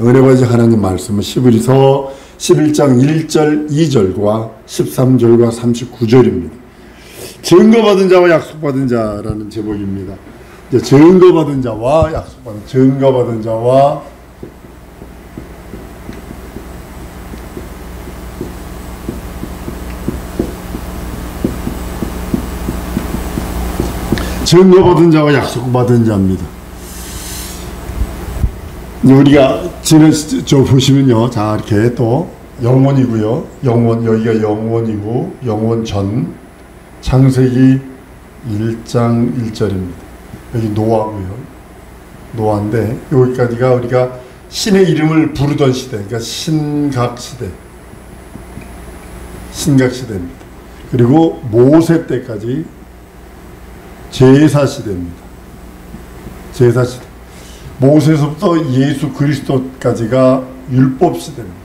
은혜 받으신 하나님 말씀은 히브리서 11장 1절 2절과 13절과 39절입니다. 증거받은 자와 약속받은 자라는 제목입니다. 이제 증거받은 자와 약속받은 증거받은 자와 증거받은 자와 약속받은 자입니다. 우리가 지금 저 보시면요, 자 이렇게 또 영원이고요, 영원 여기가 영원이고 영원 전 창세기 1장 1절입니다. 여기 노아고요, 노아인데 여기까지가 우리가 신의 이름을 부르던 시대, 그러니까 신각 시대, 신각 시대입니다. 그리고 모세 때까지 제사 시대입니다. 제사 시대. 모세에서부터 예수 그리스도까지가 율법 시대입니다.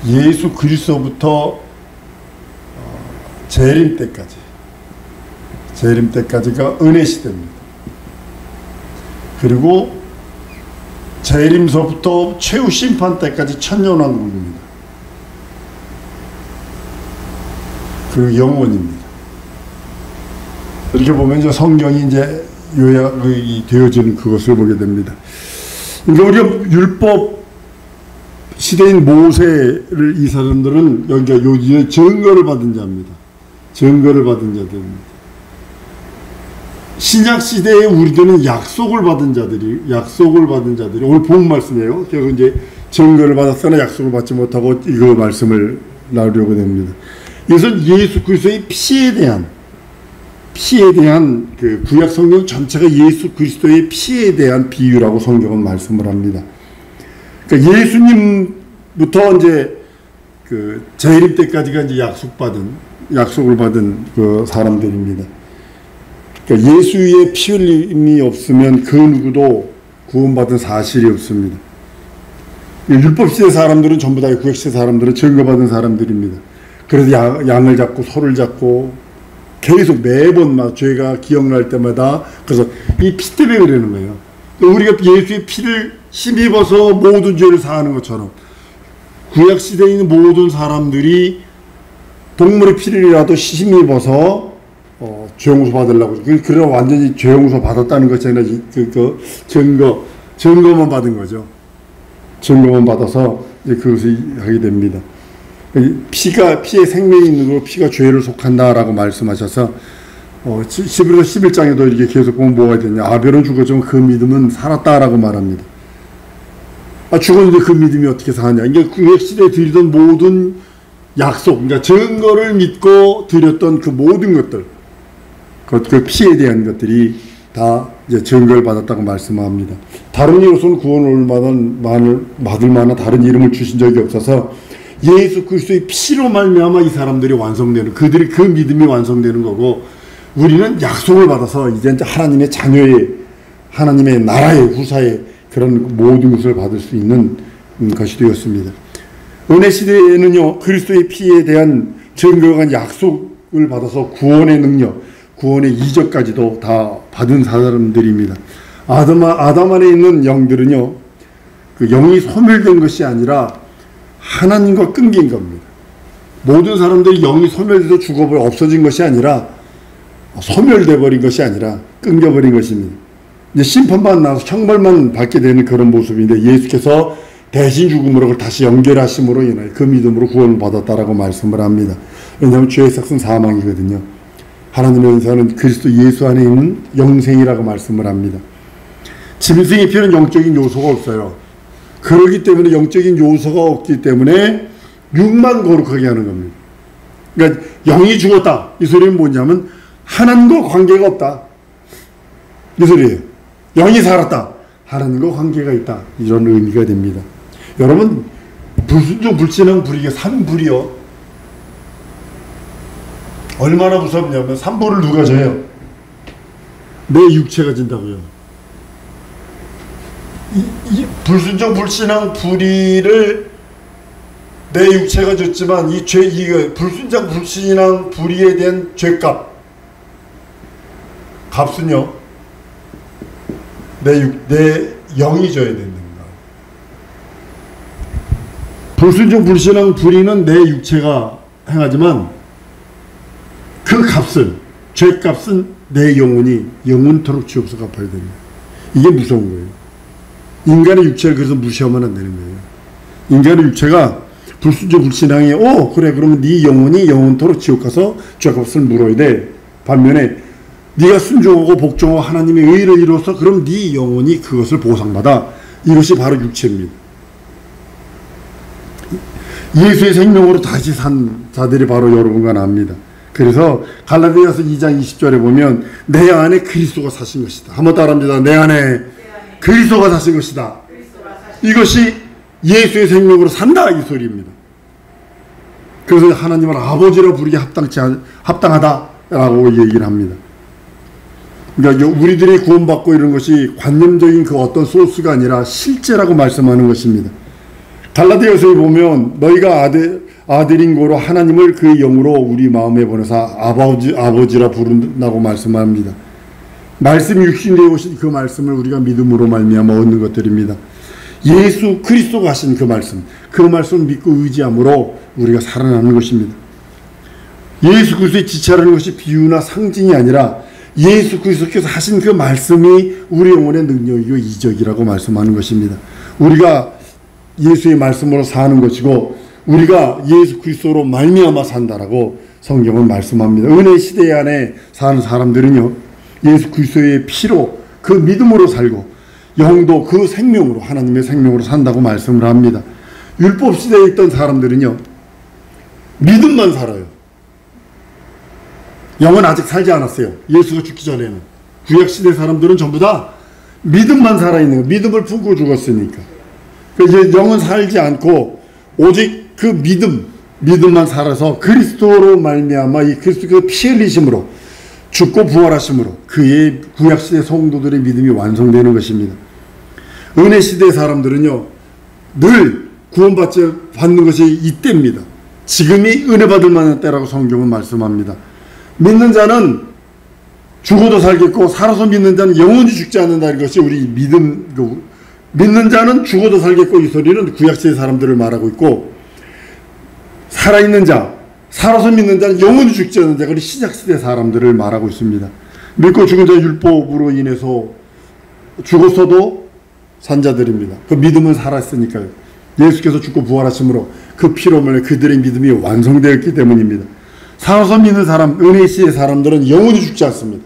예수 그리스도부터 재림 때까지가 은혜 시대입니다. 그리고 재림서부터 최후 심판 때까지 천년왕국입니다. 그리고 영원입니다. 이렇게 보면 이제 성경이 이제 요약이 되어지는 그것을 보게 됩니다. 우리가 율법 시대인 모세를 이 사람들은 여기가 요 증거를 받은 자입니다. 증거를 받은 자들입니다. 신약 시대에 우리들은 약속을 받은 자들이 오늘 본 말씀이에요. 그래서 이제 증거를 받았으나 약속을 받지 못하고 이거 말씀을 나누려고 됩니다. 이것은 예수 그리스도의 피에 대한 그 구약 성경 전체가 예수 그리스도의 피에 대한 비유라고 성경은 말씀을 합니다. 그러니까 예수님부터 이제 그 재림 때까지가 이제 약속을 받은 그 사람들입니다. 그러니까 예수의 피 흘림이 없으면 그 누구도 구원받은 사실이 없습니다. 율법 시대 사람들은 전부 다 구약 시대 사람들은 증거받은 사람들입니다. 그래서 양을 잡고 소를 잡고 계속 매번 죄가 기억날 때마다, 그래서 이 피 때문에 그러는 거예요. 우리가 예수의 피를 힘입어서 모든 죄를 사하는 것처럼 구약 시대에 있는 모든 사람들이 동물의 피를이라도 힘입어서 죄 용서 받으려고, 그래 완전히 죄 용서 받았다는 것이 아니라 증거만 받은 거죠. 증거만 받아서 이제 그것을 하게 됩니다. 피의 생명이 있는 거로 피가 죄를 속한다라고 말씀하셔서 히브리서 11장에도 이렇게 계속 보면 뭐가 되냐, 아벨은 죽었지만 그 믿음은 살았다라고 말합니다. 죽었는데 그 믿음이 어떻게 사냐. 그러니까 구약 시대에 드리던 모든 약속, 그러니까 증거를 믿고 드렸던 그 모든 것들, 그 피에 대한 것들이 다 이제 증거를 받았다고 말씀합니다. 다른 이로서는 구원을 받을 만한 다른 이름을 주신 적이 없어서 예수 그리스도의 피로 말미암아 이 사람들이 완성되는, 그들이 그 믿음이 완성되는 거고, 우리는 약속을 받아서 이제 하나님의 자녀의, 하나님의 나라의 후사의 그런 모든 것을 받을 수 있는 것이 되었습니다. 은혜 시대에는요, 그리스도의 피에 대한 증거가 약속을 받아서 구원의 능력, 구원의 이적까지도 다 받은 사람들입니다. 아담 안에 있는 영들은요, 그 영이 소멸된 것이 아니라 하나님과 끊긴 겁니다. 모든 사람들이 영이 소멸돼서 죽어버려 없어진 것이 아니라, 소멸돼 버린 것이 아니라 끊겨버린 것입니다. 이제 심판만 나서 형벌만 받게 되는 그런 모습인데, 예수께서 대신 죽음으로 그걸 다시 연결하심으로 인하여 그 믿음으로 구원을 받았다라고 말씀을 합니다. 왜냐하면 죄의 삭은 사망이거든요. 하나님의 은사는 그리스도 예수 안에 있는 영생이라고 말씀을 합니다. 짐승의 피는 영적인 요소가 없어요. 그렇기 때문에 영적인 요소가 없기 때문에 육만 거룩하게 하는 겁니다. 그러니까 영이 죽었다, 이 소리는 뭐냐면 하나님과 관계가 없다, 이 소리예요. 영이 살았다, 하나님과 관계가 있다, 이런 의미가 됩니다. 여러분, 불순종 불신앙 불이게 산불이요, 얼마나 무섭냐면, 산불을 누가 져요? 내 육체가 진다고요. 이 불순종 불신앙 불의를 내 육체가 졌지만 이 불순종 불신앙 불의에 대한 값은요, 내 영이 져야 된다. 불순종 불신앙 불의는 내 육체가 행하지만 그 값은, 죄값은 내 영혼이 영원토록 지옥에서 갚아야 됩니다. 이게 무서운 거예요. 인간의 육체를 그래서 무시하면 안 되는 거예요. 인간의 육체가 불순종 불신앙이 그래 그러면 네 영혼이 영원토록 지옥 가서 죄값을 물어야 돼. 반면에 네가 순종하고 복종하고 하나님의 의를 이루어서 그럼 네 영혼이 그것을 보상받아. 이것이 바로 육체입니다. 예수의 생명으로 다시 산 자들이 바로 여러분과 나입니다. 그래서 갈라디아서 2장 20절에 보면 내 안에 그리스도가 사신 것이다. 한번 따라합니다. 내 안에 그리스도가 사신 것이다. 이것이 예수의 생명으로 산다 이 소리입니다. 그래서 하나님을 아버지로 부르기 합당하다라고 얘기를 합니다. 그러니까 우리들이 구원받고 이런 것이 관념적인 그 어떤 소스가 아니라 실제라고 말씀하는 것입니다. 갈라디아서에 보면 너희가 아들인 고로 하나님을 그의 영으로 우리 마음에 보내사 아버지라 부른다고 말씀합니다. 말씀이 육신되어 오신 그 말씀을 우리가 믿음으로 말미암아 얻는 것들입니다. 예수 그리스도가 하신 그 말씀을 믿고 의지함으로 우리가 살아나는 것입니다. 예수 그리스도의 지체라는 것이 비유나 상징이 아니라 예수 그리스도께서 하신 그 말씀이 우리 영혼의 능력이고 이적이라고 말씀하는 것입니다. 우리가 예수의 말씀으로 사는 것이고 우리가 예수 그리스도로 말미암아 산다라고 성경은 말씀합니다. 은혜 시대 안에 사는 사람들은요, 예수 그리스도의 피로 그 믿음으로 살고 영도 그 생명으로 하나님의 생명으로 산다고 말씀을 합니다. 율법 시대에 있던 사람들은요, 믿음만 살아요. 영은 아직 살지 않았어요. 예수가 죽기 전에는. 구약 시대 사람들은 전부 다 믿음만 살아있는 거예요. 믿음을 품고 죽었으니까. 이제 영은 살지 않고 오직 그 믿음만 살아서 그리스도로 말미암아 이 그리스도의 피 흘리심으로 죽고 부활하심으로 그의 구약시대 성도들의 믿음이 완성되는 것입니다. 은혜시대 사람들은요, 늘 받는 것이 이때입니다. 지금이 은혜 받을 만한 때라고 성경은 말씀합니다. 믿는 자는 죽어도 살겠고 살아서 믿는 자는 영원히 죽지 않는다는 것이 우리 믿는 자는 죽어도 살겠고 이 소리는 구약시대 사람들을 말하고 있고, 살아있는 자, 살아서 믿는 자는 영원히 죽지 않는 자, 그리 신약시대 사람들을 말하고 있습니다. 믿고 죽은 자 율법으로 인해서 죽었어도 산 자들입니다. 그 믿음은 살았으니까요. 예수께서 죽고 부활하심으로 그 피로 말해 그들의 믿음이 완성되었기 때문입니다. 살아서 믿는 사람, 은혜시의 사람들은 영원히 죽지 않습니다.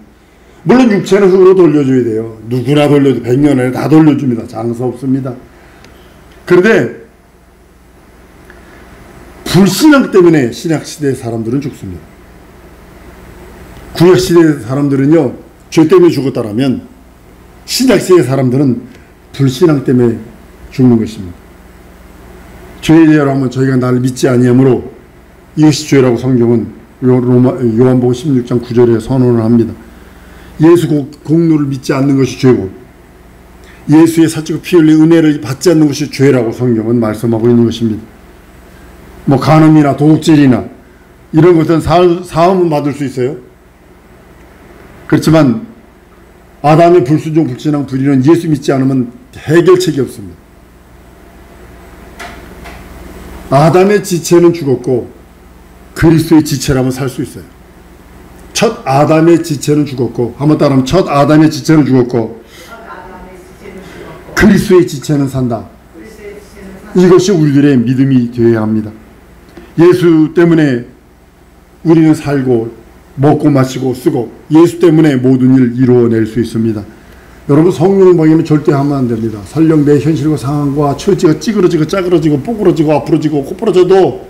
물론 육체는 흙으로 돌려줘야 돼요. 누구나 돌려줘. 100년 안에 다 돌려줍니다. 장사 없습니다. 그런데 불신앙 때문에 신약시대 사람들은 죽습니다. 구약시대 사람들은요, 죄 때문에 죽었다라면 신약시대 사람들은 불신앙 때문에 죽는 것입니다. 죄에 대하여 저희가 나를 믿지 아니하므로 이것이 죄라고 성경은 요한복음 16장 9절에 선언을 합니다. 예수 공로를 믿지 않는 것이 죄고 예수의 사치고 피 흘린 은혜를 받지 않는 것이 죄라고 성경은 말씀하고 있는 것입니다. 뭐 간음이나 도둑질이나 이런 것은 사함은 받을 수 있어요. 그렇지만 아담의 불순종 불신앙 불의는 예수 믿지 않으면 해결책이 없습니다. 아담의 지체는 죽었고 그리스도의 지체라면 살 수 있어요. 첫 아담의 지체는 죽었고, 한번 따라하면 첫 아담의 지체는 죽었고 그리스도의 지체는 산다. 이것이 우리들의 믿음이 되어야 합니다. 예수 때문에 우리는 살고 먹고 마시고 쓰고 예수 때문에 모든 일을 이루어낼 수 있습니다. 여러분, 성령 방해는 절대 하면 안 됩니다. 설령 내 현실과 상황과 처지가 찌그러지고 짜그러지고 뽀그러지고 앞으로지고 코부러져도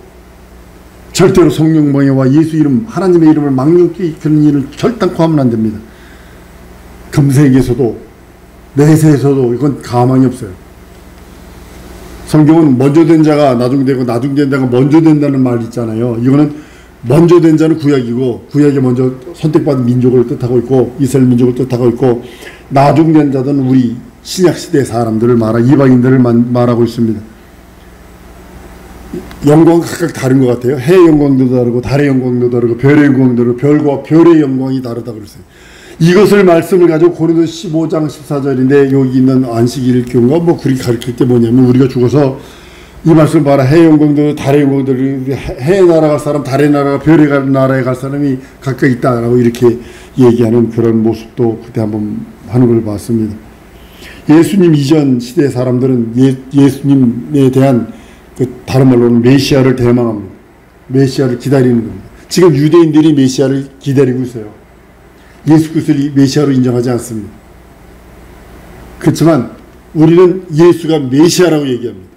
절대로 성령 방해와 예수 이름, 하나님의 이름을 망령끼 그런 일을 결단코 하면 안 됩니다. 금세에서도 내세에서도 이건 가망이 없어요. 성경은 먼저 된 자가 나중되고 나중된 자가 먼저 된다는 말이 있잖아요. 이거는 먼저 된 자는 구약이고 구약이 먼저 선택받은 민족을 뜻하고 있고 이스라엘 민족을 뜻하고 있고, 나중된 자들은 우리 신약시대 사람들을 이방인들을 말하고 있습니다. 영광은 각각 다른 것 같아요. 해의 영광도 다르고 달의 영광도 다르고 별의 영광도 다르고 별과 별의 영광이 다르다고 그랬어요. 이것을 말씀을 가지고 고린도 15장 14절인데 여기 있는 안식일 교회가 그렇게 가르칠 때 뭐냐면, 우리가 죽어서 이 말씀 봐라. 해의 영광들, 달의 영광들, 해에 날아갈 사람, 달에 날아가, 별에 나라에 갈 사람이 각각 있다라고 이렇게 얘기하는 그런 모습도 그때 한번 하는 걸 봤습니다. 예수님 이전 시대 사람들은 예수님에 대한 다른 말로는 메시아를 대망합니다. 메시아를 기다리는 겁니다. 지금 유대인들이 메시아를 기다리고 있어요. 예수 그리스도를 메시아로 인정하지 않습니다. 그렇지만 우리는 예수가 메시아라고 얘기합니다.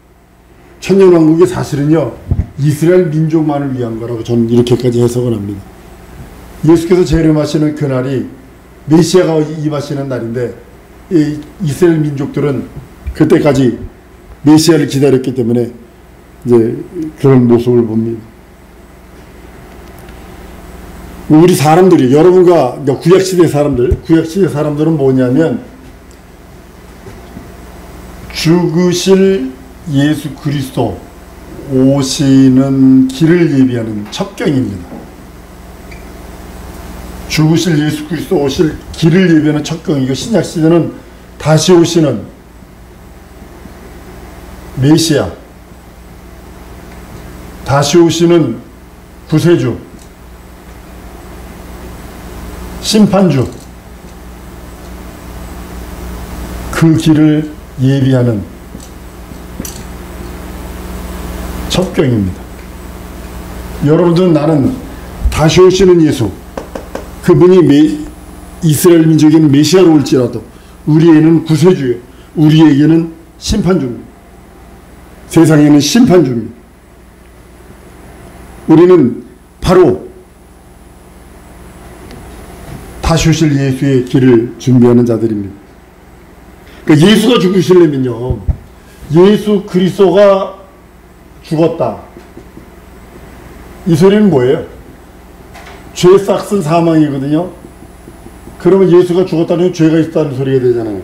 천년왕국이 사실은요, 이스라엘 민족만을 위한 거라고 저는 이렇게까지 해석을 합니다. 예수께서 재림하시는 그날이 메시아가 임하시는 날인데, 이 이스라엘 민족들은 그때까지 메시아를 기다렸기 때문에 이제 그런 모습을 봅니다. 우리 사람들이, 여러분과 구약시대 사람들은 뭐냐면 죽으실 예수 그리스도 오시는 길을 예비하는 첩경입니다. 죽으실 예수 그리스도 오실 길을 예비하는 첩경이고, 신약시대는 다시 오시는 메시아, 다시 오시는 구세주, 심판주, 그 길을 예비하는 첩경입니다. 여러분들은 나는 다시 오시는 예수, 그분이 이스라엘 민족에는 메시아로 올지라도 우리에게는 구세주예요. 우리에게는 심판주입니다. 세상에는 심판주입니다. 우리는 바로 다시 오실 예수의 길을 준비하는 자들입니다. 그러니까 예수가 죽으시려면요, 예수 그리스도가 죽었다. 이 소리는 뭐예요? 죄 싹슨 사망이거든요. 그러면 예수가 죽었다는 건 죄가 있다는 소리가 되잖아요.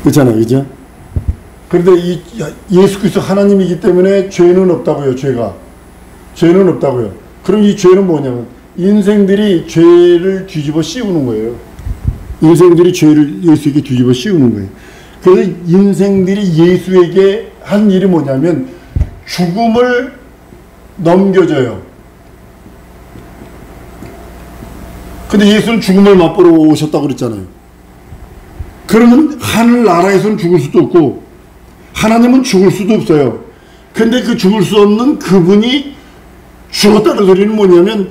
그렇잖아요. 그죠? 그런데 예수 그리스도 하나님이기 때문에 죄는 없다고요. 죄는 없다고요. 그럼 이 죄는 뭐냐면 인생들이 죄를 뒤집어 씌우는 거예요. 인생들이 죄를 예수에게 뒤집어 씌우는 거예요. 그래서 인생들이 예수에게 한 일이 뭐냐면 죽음을 넘겨줘요. 근데 예수는 죽음을 맛보러 오셨다고 그랬잖아요. 그러면 하늘나라에서는 죽을 수도 없고 하나님은 죽을 수도 없어요. 근데 그 죽을 수 없는 그분이 죽었다는 소리는 뭐냐면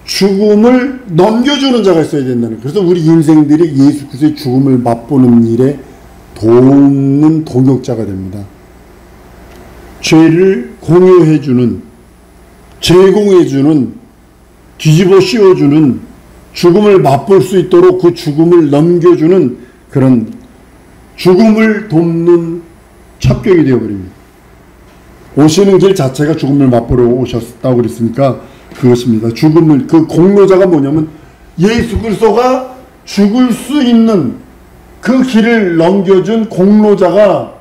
죽음을 넘겨주는 자가 있어야 된다는 거예요. 그래서 우리 인생들이 예수 그리스도의 죽음을 맛보는 일에 돕는 동역자가 됩니다. 죄를 공유해주는, 제공해주는, 뒤집어 씌워주는, 죽음을 맛볼 수 있도록 그 죽음을 넘겨주는 그런 죽음을 돕는 첩경이 되어버립니다. 오시는 길 자체가 죽음을 맛보러 오셨다고 그랬으니까 그것입니다. 죽음을, 그 공로자가 뭐냐면 예수 그리스도가 죽을 수 있는 그 길을 넘겨준 공로자가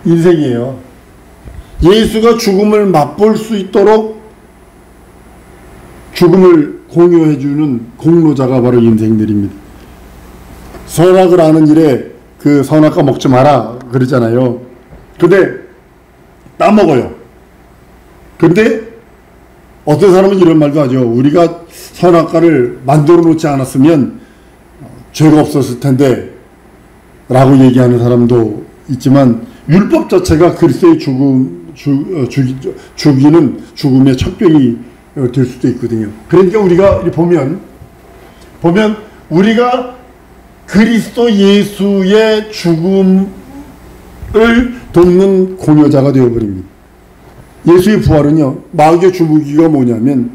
인생이에요. 예수가 죽음을 맛볼 수 있도록 죽음을 공유해주는 공로자가 바로 인생들입니다. 선악을 아는 일에 그 선악과 먹지 마라 그러잖아요. 근데 따먹어요. 근데 어떤 사람은 이런 말도 하죠. 우리가 선악과를 만들어 놓지 않았으면 죄가 없었을 텐데 라고 얘기하는 사람도 있지만 율법 자체가 그리스도의 죽이는 죽음의 첩경이 될 수도 있거든요. 그러니까 우리가 보면 우리가 그리스도 예수의 죽음을 돕는 공여자가 되어버립니다. 예수의 부활은요, 마귀의 주무기가 뭐냐면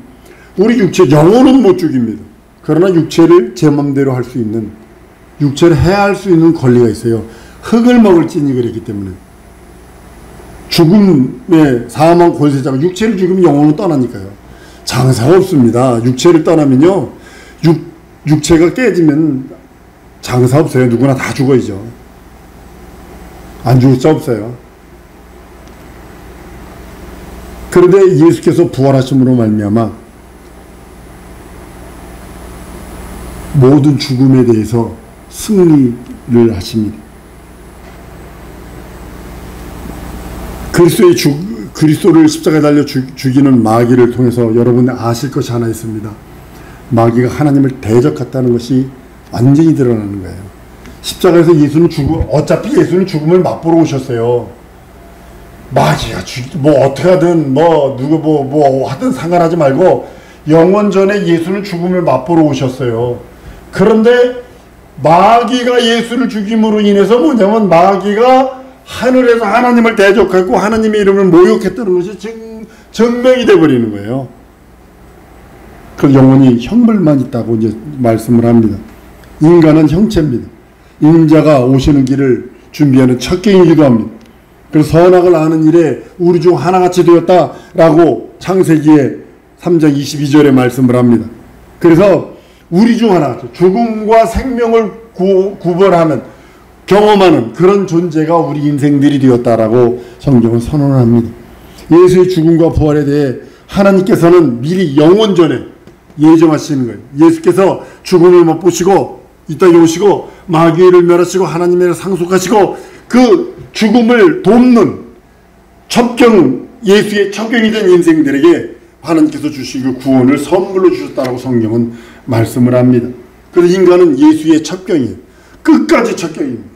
우리 육체, 영혼은 못 죽입니다. 그러나 육체를 제 맘대로 할 수 있는, 육체를 해할 수 있는 권리가 있어요. 흙을 먹을지니 그랬기 때문에. 죽음의 사망 권세자가 육체를 죽이면 영혼은 떠나니까요. 장사가 없습니다. 육체를 떠나면요, 육체가 깨지면 장사 없어요. 누구나 다 죽어야죠. 안 죽을 자 없어요. 그런데 예수께서 부활하심으로 말미암아 모든 죽음에 대해서 승리를 하십니다. 그리스도를 십자가에 달려 죽이는 마귀를 통해서 여러분 아실 것이 하나 있습니다. 마귀가 하나님을 대적했다는 것이 완전히 드러나는 거예요. 십자가에서 어차피 예수는 죽음을 맛보러 오셨어요. 마귀가 뭐 어떻게 하든 누구 하든 상관하지 말고 영원전에 예수는 죽음을 맛보러 오셨어요. 그런데 마귀가 예수를 죽임으로 인해서 뭐냐면 마귀가 하늘에서 하나님을 대적하고 하나님의 이름을 모욕했다는 것이 증명이 되어버리는 거예요. 그 영원히 형벌만 있다고 이제 말씀을 합니다. 인간은 형체입니다. 인자가 오시는 길을 준비하는 첩경이기도 합니다. 그래서 선악을 아는 일에 우리 중 하나같이 되었다라고 창세기의 3장 22절에 말씀을 합니다. 그래서 우리 중 하나같이 죽음과 생명을 구별하는 경험하는 그런 존재가 우리 인생들이 되었다라고 성경은 선언합니다. 예수의 죽음과 부활에 대해 하나님께서는 미리 영원전에 예정하시는 거예요. 예수께서 죽음을 맛보시고 이 땅에 오시고 마귀를 멸하시고 하나님의 상속하시고 그 죽음을 돕는 예수의 첩경이 된 인생들에게 하나님께서 주시고 구원을 선물로 주셨다라고 성경은 말씀을 합니다. 그래서 인간은 예수의 첩경이에요. 끝까지 첩경입니다.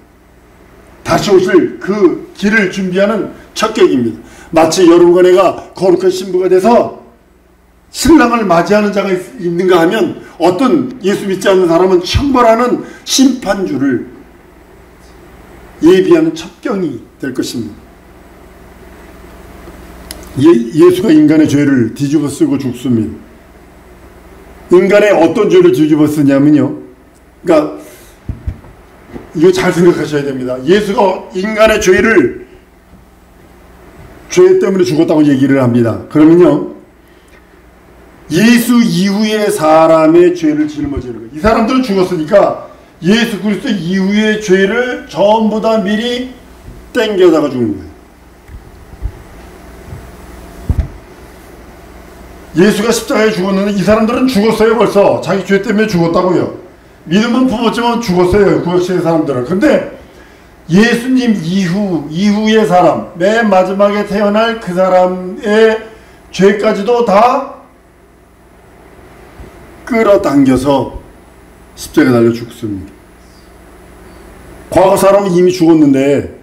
다시 오실 그 길을 준비하는 첩경입니다. 마치 여러분과 내가 거룩한 신부가 돼서 신랑을 맞이하는 자가 있는가 하면 어떤 예수 믿지 않는 사람은 형벌하는 심판주를 예비하는 첩경이 될 것입니다. 예수가 인간의 죄를 뒤집어 쓰고 죽습니다. 인간의 어떤 죄를 뒤집어 쓰냐면요. 그러니까 이거 잘 생각하셔야 됩니다. 예수가 인간의 죄 때문에 죽었다고 얘기를 합니다. 그러면요. 예수 이후의 사람의 죄를 짊어지는 거예요. 이 사람들은 죽었으니까 예수 그리스도 이후의 죄를 전부 다 미리 땡겨다가 죽는 거예요. 예수가 십자가에 죽었는데 이 사람들은 죽었어요. 벌써 자기 죄 때문에 죽었다고요. 믿음은 부모지만 죽었어요. 구약시대 사람들은. 근데 예수님 이후의 사람, 맨 마지막에 태어날 그 사람의 죄까지도 다 끌어당겨서 십자가에 달려 죽습니다. 과거 사람은 이미 죽었는데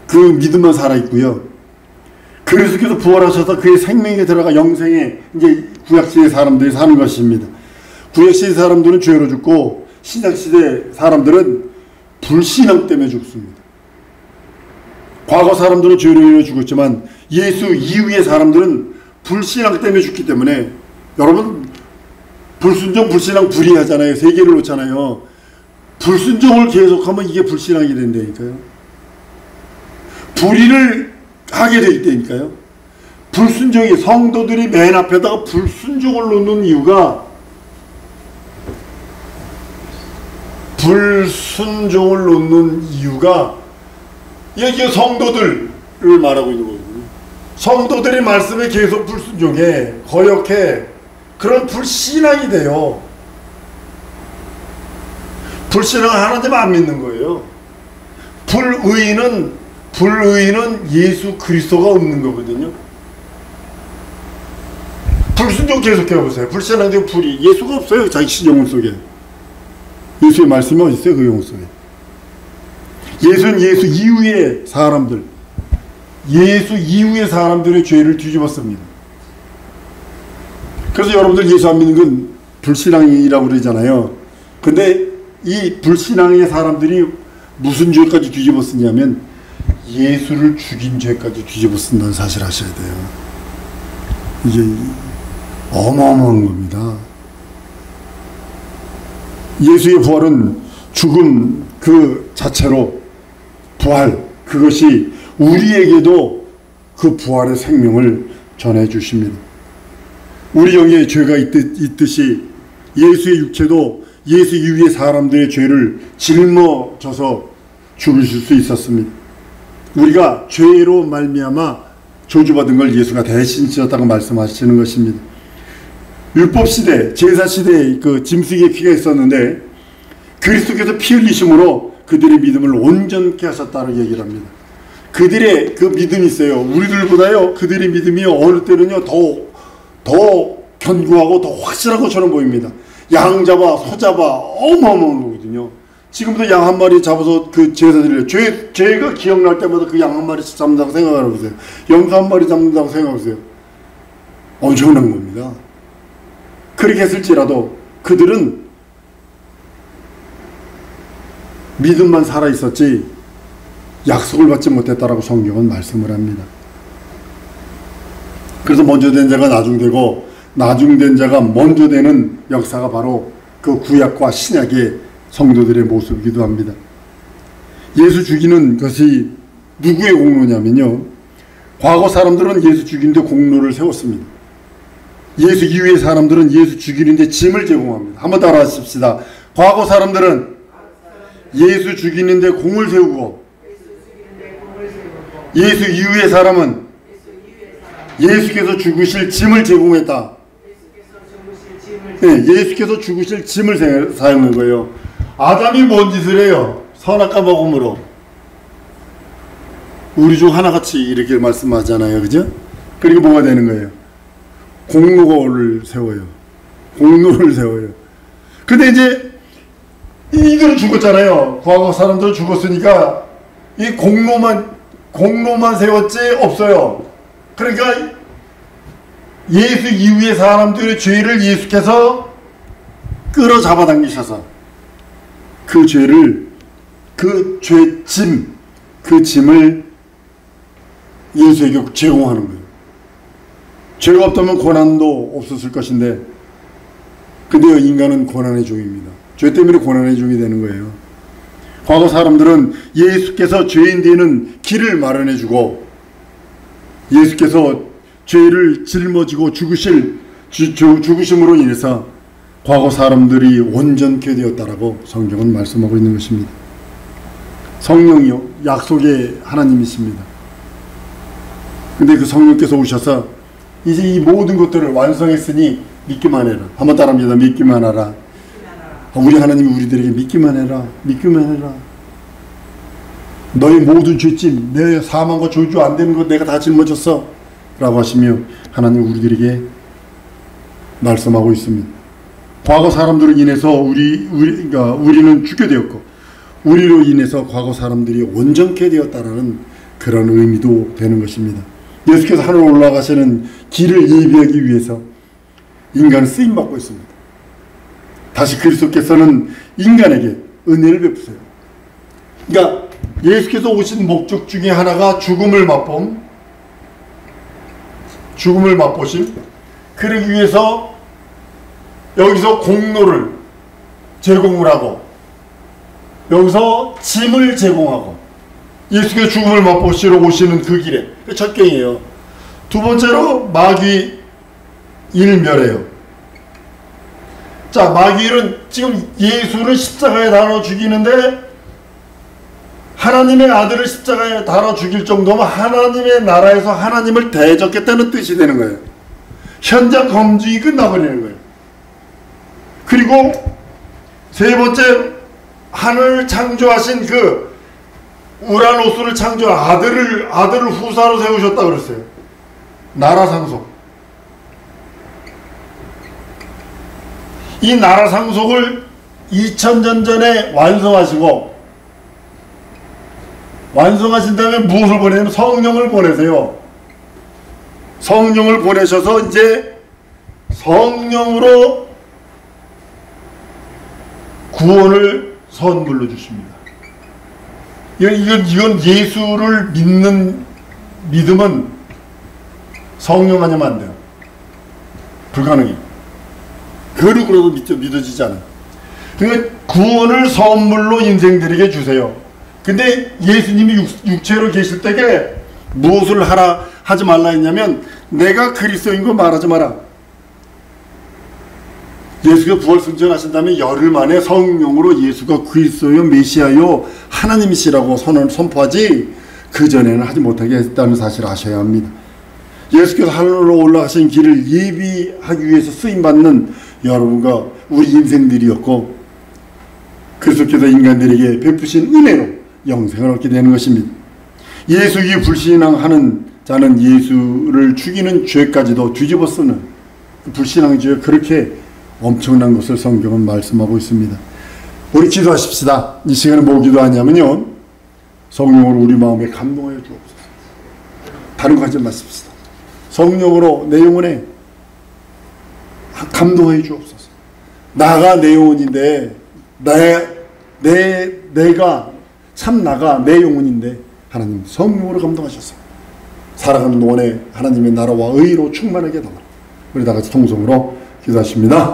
그 믿음만 살아있고요. 그리스도께서 부활하셔서 그의 생명에 들어가 영생에 이제 구약시대 사람들이 사는 것입니다. 구약시대 사람들은 죄로 죽고 신약시대 사람들은 불신앙 때문에 죽습니다. 과거 사람들은 죄로 인해 죽었지만 예수 이후의 사람들은 불신앙 때문에 죽기 때문에 여러분 불순종, 불신앙 불이하잖아요. 세 개를 놓잖아요. 불순종을 계속하면 이게 불신앙이 된다니까요. 불의를 하게 될 때니까요. 불순종이 성도들이 맨 앞에다가 불순종을 놓는 이유가 이게 성도들을 말하고 있는 거거든요. 성도들이 말씀에 계속 불순종해 거역해 그런 불신앙이 돼요. 불신앙은 하나님 안 믿는 거예요. 불의는 예수 그리스도가 없는 거거든요. 불순종 계속해 보세요. 불신앙도 불이 예수가 없어요. 자기 영혼 속에. 예수의 말씀이 어디 있어요? 그 영혼 속에. 예수는 예수 이후의 사람들의 죄를 뒤집었습니다. 그래서 여러분들 예수 안 믿는 건 불신앙이라고 그러잖아요. 근데 이 불신앙의 사람들이 무슨 죄까지 뒤집어 쓰냐면 예수를 죽인 죄까지 뒤집어 쓴다는 사실 아셔야 돼요. 이게 어마어마한 겁니다. 예수의 부활은 죽음 그 자체로 부활, 그것이 우리에게도 그 부활의 생명을 전해주십니다. 우리 영에 죄가 있듯이 예수의 육체도 예수 이후의 사람들의 죄를 짊어져서 죽으실 수 있었습니다. 우리가 죄로 말미암아 저주받은 걸 예수가 대신 지었다고 말씀하시는 것입니다. 율법시대, 제사시대에 그 짐승의 피가 있었는데 그리스도께서 피 흘리심으로 그들의 믿음을 온전케 하셨다고 얘기를 합니다. 그들의 그 믿음이 있어요. 우리들보다요, 그들의 믿음이 어느 때는요, 더 견고하고 더 확실한 것처럼 보입니다. 양 잡아, 소 잡아, 어마어마한 거거든요. 지금도 양 한 마리 잡아서 그 제사 드려요. 죄가 기억날 때마다 그 양 한 마리씩 잡는다고 생각해 보세요. 염소 한 마리 잡는다고 생각해 보세요. 엄청난 겁니다. 그렇게 했을지라도 그들은 믿음만 살아있었지 약속을 받지 못했다라고 성경은 말씀을 합니다. 그래서 먼저 된 자가 나중되고 나중된 자가 먼저 되는 역사가 바로 그 구약과 신약의 성도들의 모습이기도 합니다. 예수 죽이는 것이 누구의 공로냐면요, 과거 사람들은 예수 죽이는데 공로를 세웠습니다. 예수 이후의 사람들은 예수 죽이는데 짐을 제공합니다. 한번 따라 하십시다. 과거 사람들은 예수 죽이는데 공을 세우고, 예수 이후의 사람은 예수께서 죽으실 짐을 제공했다. 네, 예수께서 죽으실 짐을 사용한 거예요. 아담이 뭔 짓을 해요? 선악과 먹음으로. 우리 중 하나같이 이렇게 말씀하잖아요. 그죠? 그리고 뭐가 되는 거예요? 공로를 세워요. 공로를 세워요. 근데 이제 이들은 죽었잖아요. 과거 사람들은 죽었으니까 이 공로만 세웠지 없어요. 그러니까 예수 이후의 사람들의 죄를 예수께서 끌어 잡아당기셔서 그 죄를, 그 죄짐, 그 짐을 예수에게 제공하는 거예요. 죄가 없다면 고난도 없었을 것인데, 근데요, 인간은 고난의 종입니다. 죄 때문에 고난의 종이 되는 거예요. 과거 사람들은 예수께서 죄인 되는 길을 마련해주고, 예수께서 죄를 짊어지고 죽으심으로 인해서 과거 사람들이 온전케 되었다라고 성경은 말씀하고 있는 것입니다. 성령이요, 약속의 하나님이십니다. 근데 그 성령께서 오셔서 이제 이 모든 것들을 완성했으니 믿기만 해라. 한번 따라합니다. 믿기만 하라. 우리 하나님이 우리들에게 믿기만 해라. 믿기만 해라. 너의 모든 죄짐, 내 사망과 저주 안 되는 거 내가 다 짊어졌어 라고 하시며 하나님 우리들에게 말씀하고 있습니다. 과거 사람들로 인해서 우리는 죽게 되었고, 우리로 인해서 과거 사람들이 온전케 되었다라는 그런 의미도 되는 것입니다. 예수께서 하늘로 올라가시는 길을 예비하기 위해서 인간은 쓰임받고 있습니다. 다시 그리스도께서는 인간에게 은혜를 베푸세요. 그러니까 예수께서 오신 목적 중에 하나가 죽음을 맛보심. 그러기 위해서 여기서 공로를 제공을 하고, 여기서 짐을 제공하고, 예수께서 죽음을 맛보시러 오시는 그 길에, 첫 경이에요. 두 번째로 마귀 일멸해요. 자, 마귀는 지금 예수를 십자가에 달아 죽이는데, 하나님의 아들을 십자가에 달아 죽일 정도면 하나님의 나라에서 하나님을 대적했다는 뜻이 되는 거예요. 현장 검증이 끝나버리는 거예요. 그리고 세 번째, 하늘을 창조하신 그 우라노스를 창조한 아들을 후사로 세우셨다 그랬어요. 나라 상속. 이 나라 상속을 2000년 전에 완성하신 다음에 무엇을 보내냐면 성령을 보내세요. 성령을 보내셔서 이제 성령으로 구원을 선물로 주십니다. 이건 예수를 믿는 믿음은 성령 아니면 안 돼요. 불가능해요. 그리고라도 믿어지지 않아요. 그러니까 구원을 선물로 인생들에게 주세요. 근데 예수님이 육체로 계실 때에 무엇을 하지 말라 했냐면, 내가 그리스도인 거 말하지 마라. 예수가 부활 승천하신 다음에 열흘 만에 성령으로 예수가 그리스도요 메시아요 하나님이시라고 선포하지, 그전에는 하지 못하게 했다는 사실을 아셔야 합니다. 예수께서 하늘로 올라가신 길을 예비하기 위해서 쓰임받는 여러분과 우리 인생들이었고, 그리스도께서 인간들에게 베푸신 은혜로 영생을 얻게 되는 것입니다. 예수기 불신앙하는 자는 예수를 죽이는 죄까지도 뒤집어 쓰는 불신앙 죄, 그렇게 엄청난 것을 성경은 말씀하고 있습니다. 우리 기도하십시다. 이 시간에 뭐 기도하냐면요, 성령으로 우리 마음에 감동하여 주옵소서. 다른 거 하지 마십시다. 성령으로 내 영혼에 감동하여 주옵소서. 나가 내 영혼인데, 내가 참 나가 내 영혼인데, 하나님 성령으로 감동하셔서 살아가는 동안에 하나님의 나라와 의로 충만하게 해달라. 우리 다 같이 통성으로 기도하십니다.